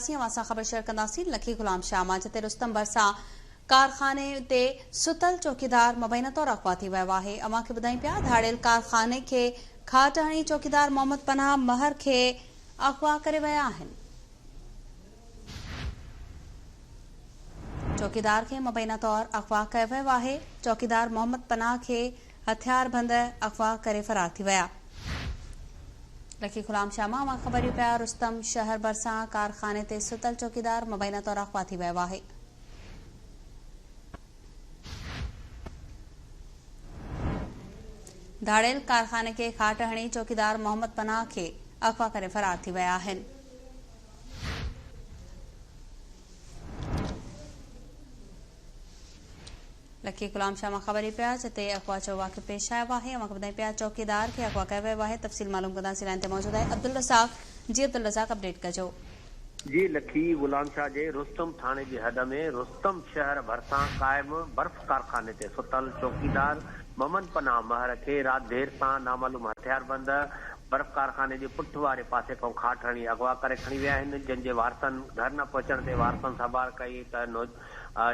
वेंदासीं। असां ख़बर शेयर कंदासीं लखी गुलाम शाह मां, जिते रुस्तम भरसां कारखाने ते सुतल चौकीदार मुबैना तौर अगवा थी वियो आहे। अवां खे ॿुधायूं पिया धाड़ेल कारखाने खे खाट हणी चौकीदार मोहम्मद पनाह महर खे अगवा करे विया आहिनि। चौकीदार खे मुबैना तौर अगवा कयो वियो आहे। चौकीदार मोहम्मद पनाह खे हथियार बंद अगवा करे फरार थी विया। लखी गुलाम शाह मां ख़बरियूं पिया। रुस्तम शहर भरसां कारखाने ते सुतल चौकीदार मुबैना तौर अगवा थी वियो आहे। धाड़ेल कारखाने के खाट हणी चौकीदार मोहम्मद पनाह खे अगवा करे फरार थी विया आहिनि। लखी गुलाम शाह मां ख़बरियूं पिया, जिते अगवा जो वाक़ियो पेश आयो आहे। अवां खे ॿुधायूं पिया चौकीदार खे अगवा कयो वियो आहे। तफ़सील मालूम कंदासीं। लाइन ते मौजूद आहे अब्दुल रज़ाक। जी अब्दुल रज़ाक, अपडेट कजो। जी लखी गुलाम शाह जे रुस्तम थाने जी हद में रुस्तम शहर भरसां क़ाइम बर्फ कारखाने ते सुतल चौकीदार मोहम्मद पनाह महर खे राति देर सां नामालूम हथियारबंद बर्फ कारखाने जे पुठ वारे पासे खां खाट हणी अगवा करे खणी विया आहिनि। जंहिंजे वारसनि घर न पहुचण ते वारसनि सवार कई त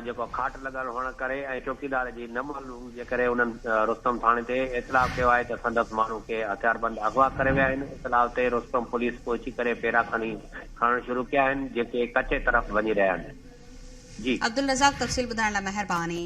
जेको खाट लॻल हुअण करे ऐं चौकीदार जी न मालूम जे करे उन्हनि रुस्तम थाणे ते इतलाह कयो आहे त संदसि माण्हू खे हथियारबंद अगवा करे विया आहिनि। इतलाह ते रुस्तम पुलिस पहुची करे पेरा खणणु शुरू कया आहिनि, जेके कचे तरफ़ वञी रहिया आहिनि। जी अब्दुल रज़ाक, तफ़सील ॿुधाइण लाइ महिरबानी।